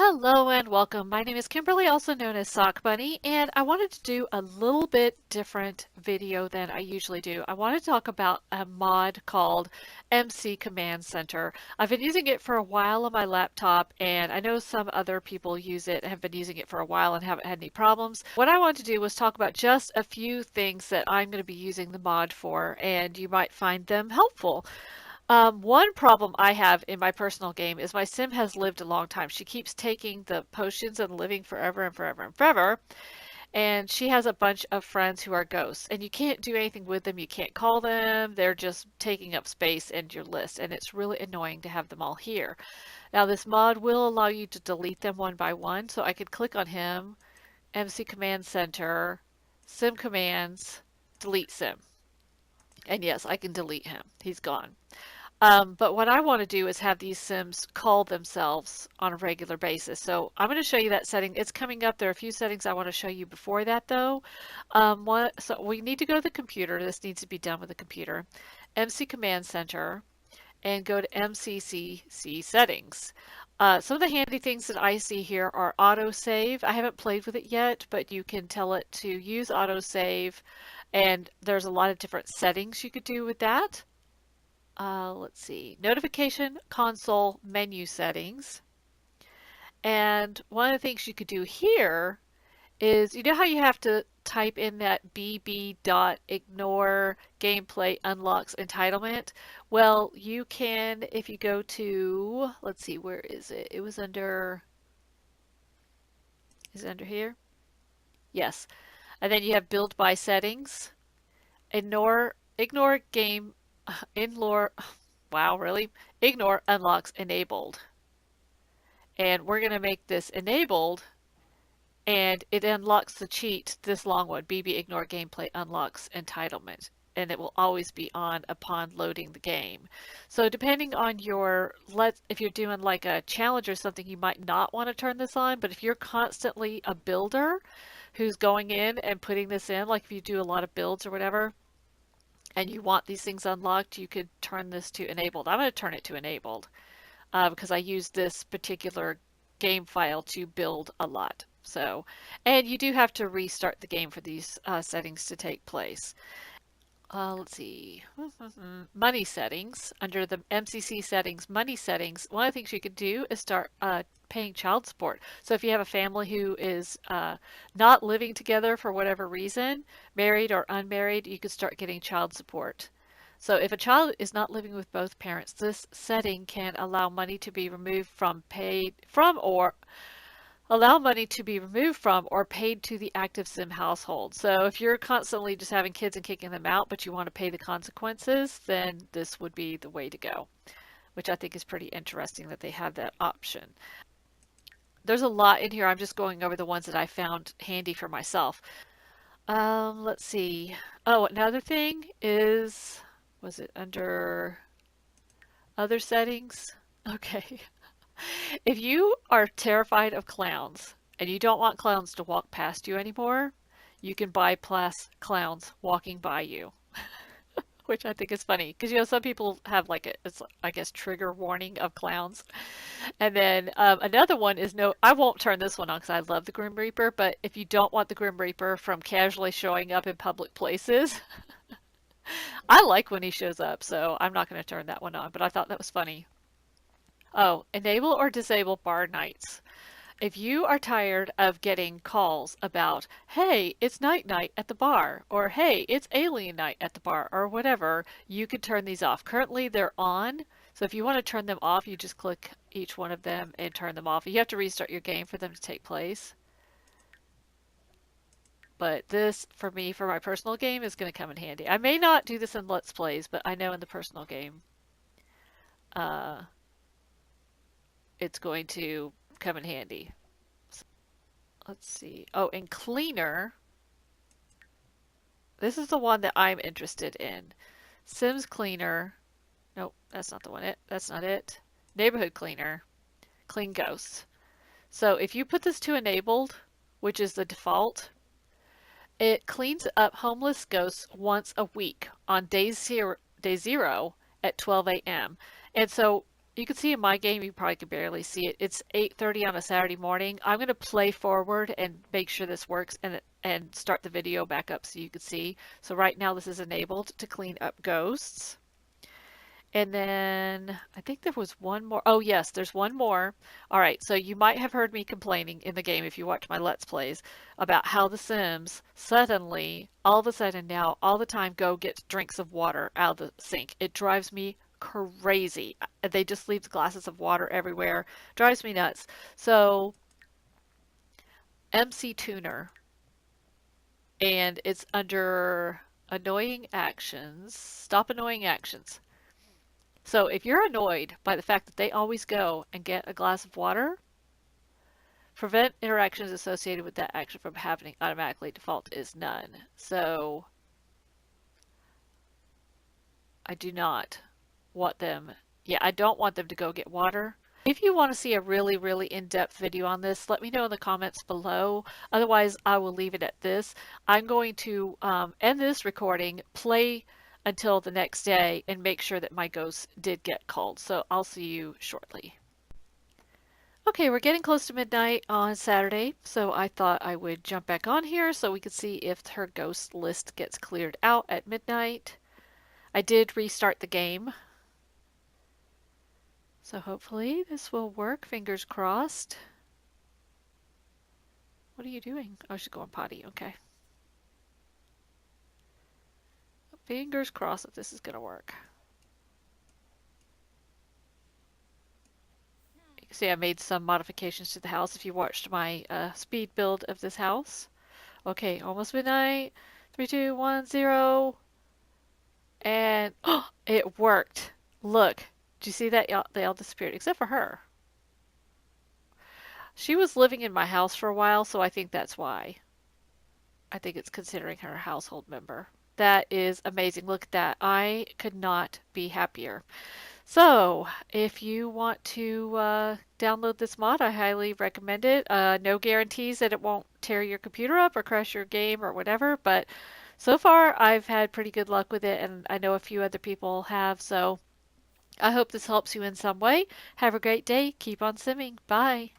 Hello and welcome. My name is Kimberly, also known as SockBunny, and I wanted to do a little bit different video than I usually do. I want to talk about a mod called MC Command Center. I've been using it for a while on my laptop, and I know some other people use it, have been using it for a while and haven't had any problems. What I wanted to do was talk about just a few things that I'm going to be using the mod for, and you might find them helpful. One problem I have in my personal game is my sim has lived a long time. She keeps taking the potions and living forever and forever and forever. And she has a bunch of friends who are ghosts. And you can't do anything with them. You can't call them. They're just taking up space in your list. And it's really annoying to have them all here. Now, this mod will allow you to delete them one by one. So I could click on him, MC Command Center, Sim Commands, delete Sim. And yes, I can delete him. He's gone. But what I want to do is have these Sims call themselves on a regular basis. So I'm going to show you that setting. It's coming up. There are a few settings I want to show you before that though. So we need to go to the computer. This needs to be done with the computer. MC Command Center and go to MCCC settings. Some of the handy things that I see here are autosave. I haven't played with it yet, but you can tell it to use autosave, and there's a lot of different settings you could do with that. Let's see, notification console menu settings. And one of the things you could do here is, you know how you have to type in that bb.ignore gameplay unlocks entitlement? Well, you can, if you go to, let's see, where is it? It was under, is it under here? Yes. And then you have build by settings, ignore game, ignore, wow, really? Ignore unlocks enabled. And we're going to make this enabled, and it unlocks the cheat, this long one, BB ignore gameplay unlocks entitlement, and it will always be on upon loading the game. So depending on your, if you're doing like a challenge or something, you might not want to turn this on, but if you're constantly a builder who's going in and putting this in, like if you do a lot of builds or whatever, and you want these things unlocked, you could turn this to enabled. I'm going to turn it to enabled because I use this particular game file to build a lot. So, and you do have to restart the game for these settings to take place. Let's see, money settings. Under the MCC settings, money settings, one of the things you could do is start paying child support. So if you have a family who is not living together for whatever reason, married or unmarried, you could start getting child support. So if a child is not living with both parents, this setting can allow money to be removed from paid from or allow money to be removed from or paid to the active sim household. So if you're constantly just having kids and kicking them out, but you want to pay the consequences, then this would be the way to go, which I think is pretty interesting that they have that option. There's a lot in here. I'm just going over the ones that I found handy for myself. Let's see. Oh, another thing is, was it under other settings? Okay. If you are terrified of clowns and you don't want clowns to walk past you anymore, you can bypass clowns walking by you, which I think is funny because you know some people have like a, it's I guess trigger warning of clowns. And then another one is no, I won't turn this one on because I love the Grim Reaper, but if you don't want the Grim Reaper from casually showing up in public places, I like when he shows up, so I'm not going to turn that one on, but I thought that was funny. Oh, enable or disable bar nights. If you are tired of getting calls about, hey, it's night night at the bar, or hey, it's alien night at the bar, or whatever, you could turn these off. Currently, they're on, so if you want to turn them off, you just click each one of them and turn them off. You have to restart your game for them to take place. But this, for me, for my personal game, is going to come in handy. I may not do this in Let's Plays, but I know in the personal game, uh, it's going to come in handy. Let's see. Oh, and cleaner. This is the one that I'm interested in. Sims Cleaner. Nope, that's not the one. That's not it. Neighborhood Cleaner. Clean Ghosts. So if you put this to enabled, which is the default, it cleans up homeless ghosts once a week on day zero at 12 a.m. And so You can see in my game, you probably can barely see it. It's 8:30 on a Saturday morning. I'm going to play forward and make sure this works and start the video back up so you can see. So right now this is enabled to clean up ghosts. And then I think there was one more. Oh, yes, there's one more. All right, so you might have heard me complaining in the game if you watch my Let's Plays about how the Sims suddenly, all of a sudden now, all the time go get drinks of water out of the sink. It drives me crazy. They just leave glasses of water everywhere. Drives me nuts. So, MC Tuner, and it's under annoying actions. Stop annoying actions. So if you're annoyed by the fact that they always go and get a glass of water, prevent interactions associated with that action from happening automatically. Default is none. So I do not want them. Yeah, I don't want them to go get water. If you want to see a really, really in-depth video on this, let me know in the comments below. Otherwise, I will leave it at this. I'm going to end this recording, play until the next day, and make sure that my ghost did get called. So I'll see you shortly. Okay, we're getting close to midnight on Saturday, so I thought I would jump back on here so we could see if her ghost list gets cleared out at midnight. I did restart the game, so hopefully this will work. Fingers crossed. What are you doing? Oh, she's going potty. Okay. Fingers crossed that this is going to work. You can see I made some modifications to the house if you watched my speed build of this house. Okay, almost midnight. 3, 2, 1, 0. And oh, it worked. Look, did you see that? They all disappeared, except for her. She was living in my house for a while, so I think that's why. I think it's considering her a household member. That is amazing. Look at that. I could not be happier. So, if you want to download this mod, I highly recommend it. No guarantees that it won't tear your computer up or crash your game or whatever, but so far I've had pretty good luck with it, and I know a few other people have, so I hope this helps you in some way. Have a great day. Keep on simming. Bye.